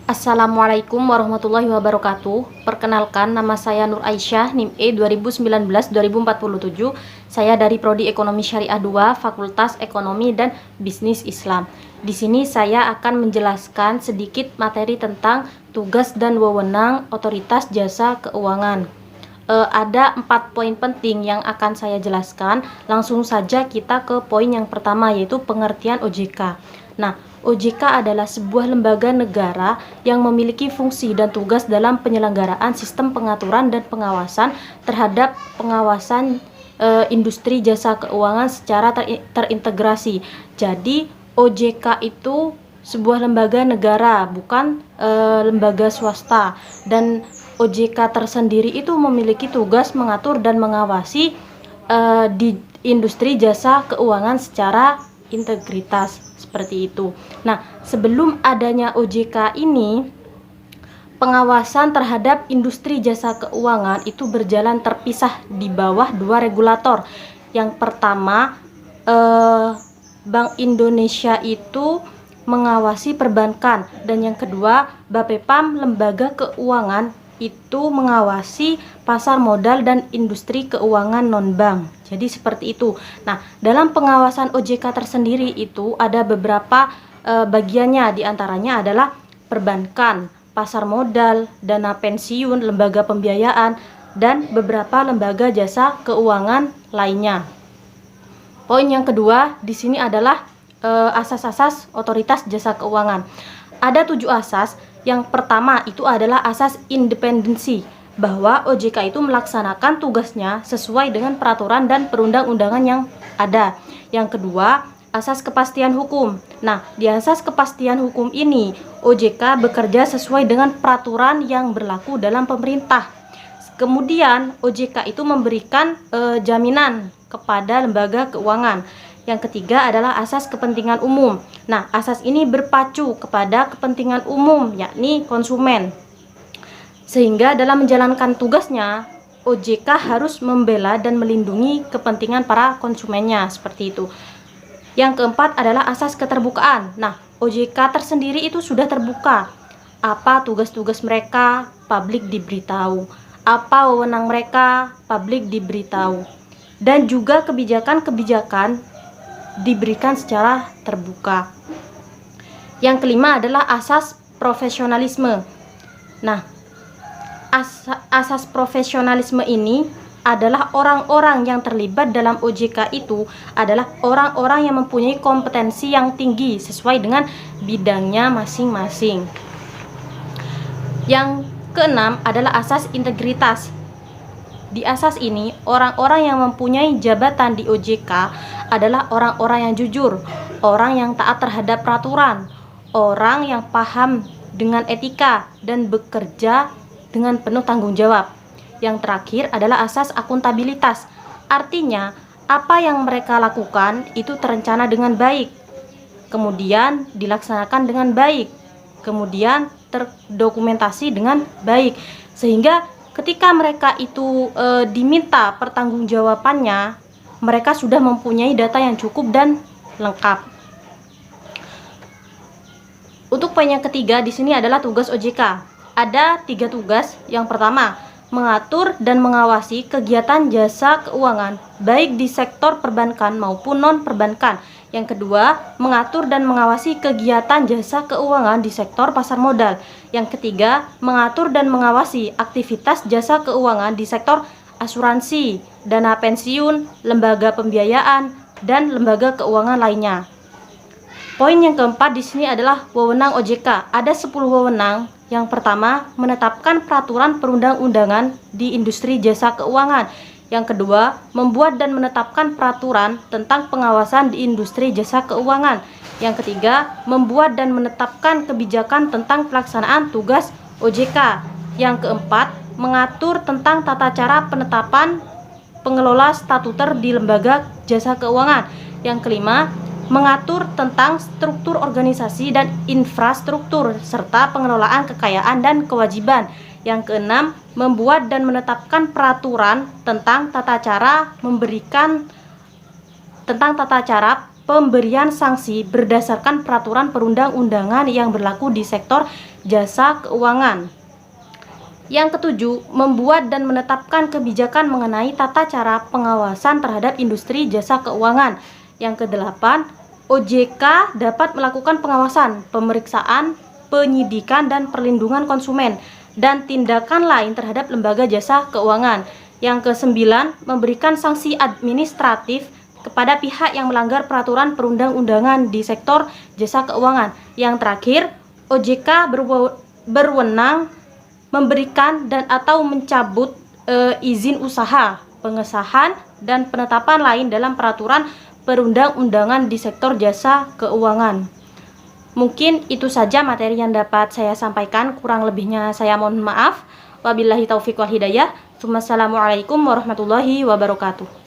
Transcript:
Assalamualaikum warahmatullahi wabarakatuh. Perkenalkan, nama saya Nur Aisyah, NIM E 2019-2047. Saya dari Prodi Ekonomi Syariah 2, Fakultas Ekonomi dan Bisnis Islam. Di sini saya akan menjelaskan sedikit materi tentang tugas dan wewenang Otoritas Jasa Keuangan. Ada 4 poin penting yang akan saya jelaskan. Langsung saja kita ke poin yang pertama, yaitu pengertian OJK. Nah, OJK adalah sebuah lembaga negara yang memiliki fungsi dan tugas dalam penyelenggaraan sistem pengaturan dan pengawasan terhadap pengawasan industri jasa keuangan secara terintegrasi. Jadi, OJK itu sebuah lembaga negara, bukan lembaga swasta. Dan OJK tersendiri itu memiliki tugas mengatur dan mengawasi di industri jasa keuangan secara integritas. Seperti itu. Nah, sebelum adanya OJK ini, pengawasan terhadap industri jasa keuangan itu berjalan terpisah di bawah 2 regulator. Yang pertama, Bank Indonesia itu mengawasi perbankan, dan yang kedua, Bapepam, lembaga keuangan, itu mengawasi pasar modal dan industri keuangan non-bank. Jadi seperti itu. Nah, dalam pengawasan OJK tersendiri itu ada beberapa bagiannya. Diantaranya adalah perbankan, pasar modal, dana pensiun, lembaga pembiayaan, dan beberapa lembaga jasa keuangan lainnya. Poin yang kedua di sini adalah asas-asas Otoritas Jasa Keuangan. Ada 7 asas. Yang pertama itu adalah asas independensi, bahwa OJK itu melaksanakan tugasnya sesuai dengan peraturan dan perundang-undangan yang ada. Yang kedua, asas kepastian hukum. Nah, di asas kepastian hukum ini, OJK bekerja sesuai dengan peraturan yang berlaku dalam pemerintah. Kemudian, OJK itu memberikan jaminan kepada lembaga keuangan. Yang ketiga adalah asas kepentingan umum. Nah, asas ini berpacu kepada kepentingan umum, yakni konsumen. Sehingga dalam menjalankan tugasnya, OJK harus membela dan melindungi kepentingan para konsumennya, seperti itu. Yang keempat adalah asas keterbukaan. Nah, OJK tersendiri itu sudah terbuka. Apa tugas-tugas mereka, publik diberitahu. Apa wewenang mereka, publik diberitahu. Dan juga kebijakan-kebijakan diberikan secara terbuka. Yang kelima adalah asas profesionalisme. Nah, asas profesionalisme ini adalah orang-orang yang terlibat dalam OJK itu adalah orang-orang yang mempunyai kompetensi yang tinggi sesuai dengan bidangnya masing-masing. Yang keenam adalah asas integritas. Di asas ini, orang-orang yang mempunyai jabatan di OJK adalah orang-orang yang jujur, orang yang taat terhadap peraturan, orang yang paham dengan etika, dan bekerja dengan penuh tanggung jawab. Yang terakhir adalah asas akuntabilitas. Artinya, apa yang mereka lakukan itu terencana dengan baik, kemudian dilaksanakan dengan baik, kemudian terdokumentasi dengan baik, sehingga ketika mereka itu diminta pertanggungjawabannya, mereka sudah mempunyai data yang cukup dan lengkap. Untuk poin yang ketiga di sini adalah tugas OJK. Ada 3 tugas. Yang pertama, mengatur dan mengawasi kegiatan jasa keuangan baik di sektor perbankan maupun non-perbankan. Yang kedua, mengatur dan mengawasi kegiatan jasa keuangan di sektor pasar modal. Yang ketiga, mengatur dan mengawasi aktivitas jasa keuangan di sektor asuransi, dana pensiun, lembaga pembiayaan, dan lembaga keuangan lainnya. Poin yang keempat di sini adalah wewenang OJK. Ada 10 wewenang. Yang pertama, menetapkan peraturan perundang-undangan di industri jasa keuangan. Yang kedua, membuat dan menetapkan peraturan tentang pengawasan di industri jasa keuangan. Yang ketiga, membuat dan menetapkan kebijakan tentang pelaksanaan tugas OJK. Yang keempat, mengatur tentang tata cara penetapan pengelola statuter di lembaga jasa keuangan. Yang kelima, mengatur tentang struktur organisasi dan infrastruktur serta pengelolaan kekayaan dan kewajiban. Yang keenam, membuat dan menetapkan peraturan tentang tata cara pemberian sanksi berdasarkan peraturan perundang-undangan yang berlaku di sektor jasa keuangan. Yang ketujuh, membuat dan menetapkan kebijakan mengenai tata cara pengawasan terhadap industri jasa keuangan. Yang kedelapan, OJK dapat melakukan pengawasan, pemeriksaan, penyidikan, dan perlindungan konsumen, dan tindakan lain terhadap lembaga jasa keuangan. Yang kesembilan, memberikan sanksi administratif kepada pihak yang melanggar peraturan perundang-undangan di sektor jasa keuangan. Yang terakhir, OJK berwenang memberikan dan atau mencabut izin usaha, pengesahan, dan penetapan lain dalam peraturan perundang-undangan di sektor jasa keuangan. Mungkin itu saja materi yang dapat saya sampaikan, kurang lebihnya saya mohon maaf. Wabillahi taufiq wal hidayah. Wassalamualaikum warahmatullahi wabarakatuh.